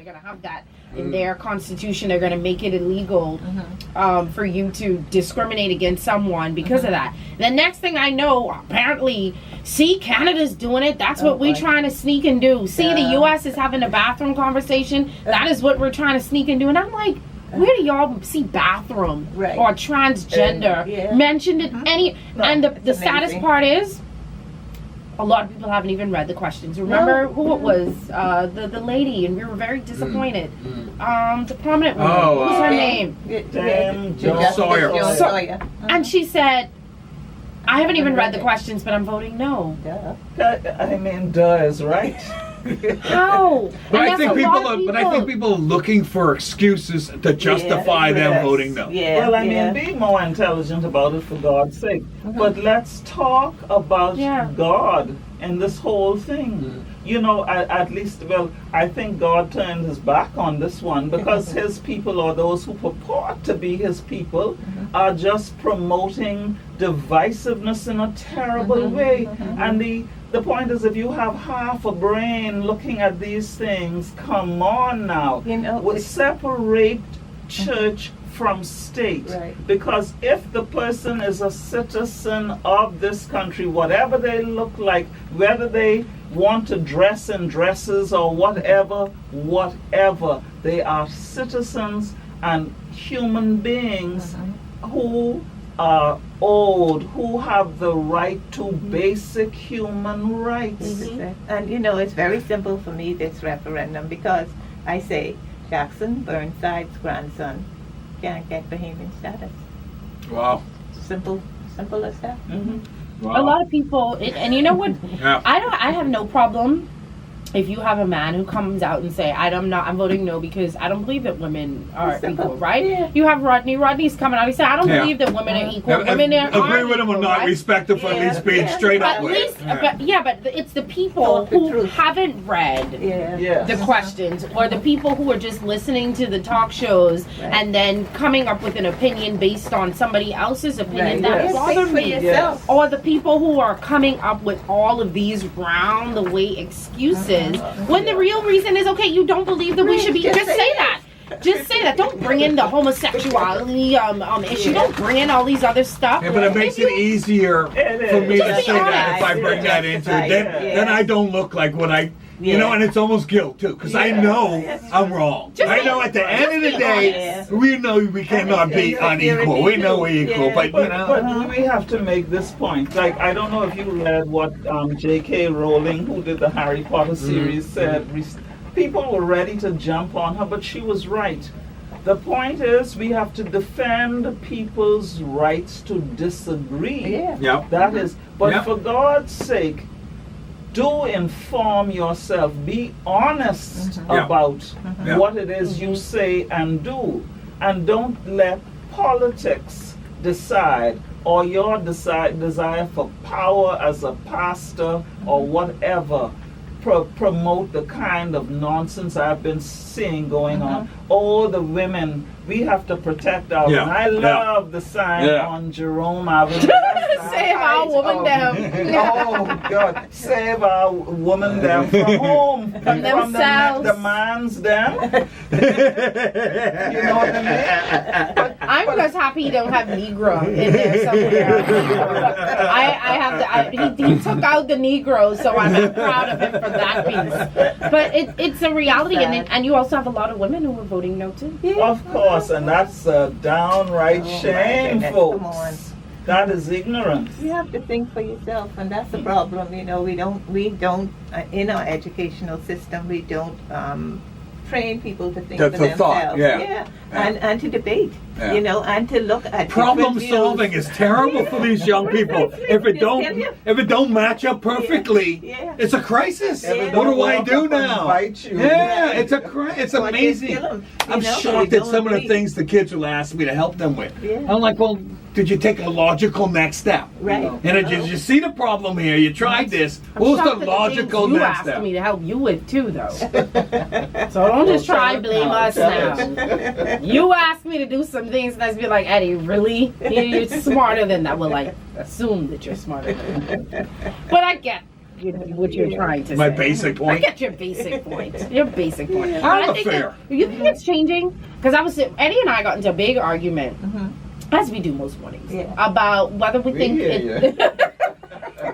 they're going to have that in their constitution. They're going to make it illegal for you to discriminate against someone because of that. The next thing I know, apparently, see, Canada's doing it. That's what we're trying to sneak and do. See, the U.S. is having a bathroom conversation. That is what we're trying to sneak and do. And I'm like, where do y'all see bathroom or transgender mentioned in any? And the saddest part is, a lot of people haven't even read the questions. Remember who it was? The lady, and we were very disappointed. The prominent woman. What was her name? Sawyer. And she said, I haven't even read the questions, but I'm voting no. I mean, duh is right. How? But I think people are looking for excuses to justify them voting no. Well, I mean, be more intelligent about it, for God's sake. But let's talk about God and this whole thing. You know, at least, well, I think God turned his back on this one because his people, or those who purport to be his people, are just promoting divisiveness in a terrible way. And the point is, if you have half a brain looking at these things, come on now. You know, separate church from state. Because if the person is a citizen of this country, whatever they look like, whether they want to dress in dresses or whatever, they are citizens and human beings who are owed, who have the right to basic human rights. And you know, it's very simple for me, this referendum, because I say Jackson Burnside's grandson can't get Bahamian status. Wow. Simple as that. Wow. A lot of people, and you know what? I have no problem if you have a man who comes out and say, I'm voting no because I don't believe that women are equal, right? You have Rodney. Rodney's coming out. He said, I don't believe that women are equal. Women are agree with him or not, respect him for at least being straight up with it. But it's the people who haven't read the questions, or the people who are just listening to the talk shows and then coming up with an opinion based on somebody else's opinion that bother me. Or the people who are coming up with all of these round the way excuses. When the real reason is, okay, you don't believe that we should be, just say that. Just say that. Don't bring in the homosexuality issue. Don't bring in all these other stuff. Yeah, but it makes it easier for me to say that if I bring that into it. Then I don't look like what I... You know, and it's almost guilt, too, because I know I'm wrong. I know at the end of the day, we know we cannot be unequal. We know we're equal, but, you know. But we have to make this point. Like, I don't know if you read what J.K. Rowling, who did the Harry Potter series, said. People were ready to jump on her, but she was right. The point is, we have to defend people's rights to disagree. That is, but for God's sake, do inform yourself. Be honest about what it is you say and do. And don't let politics decide, or your desire for power as a pastor or whatever, promote the kind of nonsense I've been seeing going on. Oh, the women, we have to protect our women. I love the sign on Jerome Avenue. Save our woman them. Oh, God. Save our woman them from whom? From themselves. The man's them. You know what I mean? But I'm just happy you don't have Negro in there somewhere. He took out the Negro, so I'm proud of him for that piece. But it's a reality, and you also have a lot of women who are voting no too. Of course, and that's downright shame, folks. That is ignorant. You have to think for yourself, and that's the problem. You know, we don't in our educational system, we don't train people to think for themselves. And to debate. You know, and to look at problem solving is terrible for these young people. If it don't match up perfectly, it's a crisis. What do I do now? It's amazing. I'm shocked at some of the things the kids will ask me to help them with. I'm like, well, did you take a logical next step? Right. And did you see the problem here? You tried this. What was the logical next step? You asked me to help you with too, though. So don't just try and blame us now. You asked me to do some things, and I be like, Eddie, really? You're smarter than that. Well, I assume that you're smarter than that. But I get what you're trying to say. My basic point. I get your basic point. Your basic point. Yeah. I think you think it's changing? Because Eddie and I got into a big argument, as we do most mornings, about whether we think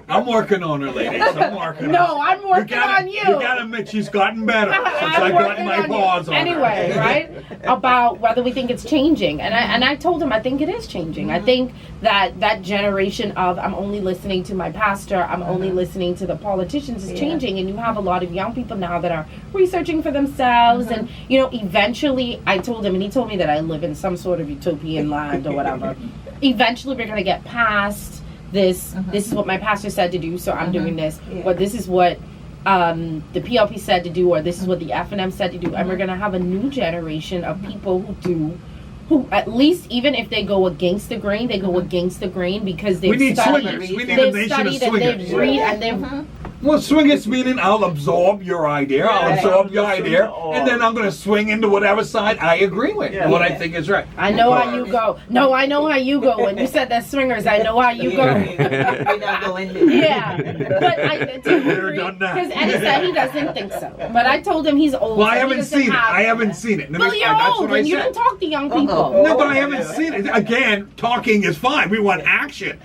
I'm working on her, ladies. I'm working I'm working on you. You gotta admit she's gotten better since I got my paws on her. Anyway, right? About whether we think it's changing. And I told him I think it is changing. I think that generation of I'm only listening to my pastor, I'm only listening to the politicians is changing. And you have a lot of young people now that are researching for themselves. And, eventually I told him, and he told me that I live in some sort of utopian land or whatever. Eventually we're going to get past this is what my pastor said to do, so I'm doing this, or this is what the PLP said to do, or this is what the F&M said to do, and we're going to have a new generation of people who at least, even if they go against the grain, they go against the grain because they've studied, they've read, and they've Well, swingers meaning I'll absorb your idea, and then I'm going to swing into whatever side I agree with, what I think is right. I know how you go. No, I know how you go. When you said that swingers, I know how you go. We're not going there. Yeah, but I agree, because Eddie said he doesn't think so. But I told him he's old. Well, I haven't seen it. Well, you're old, and you don't talk to young people. No, but I haven't seen it. Again, talking is fine. We want action.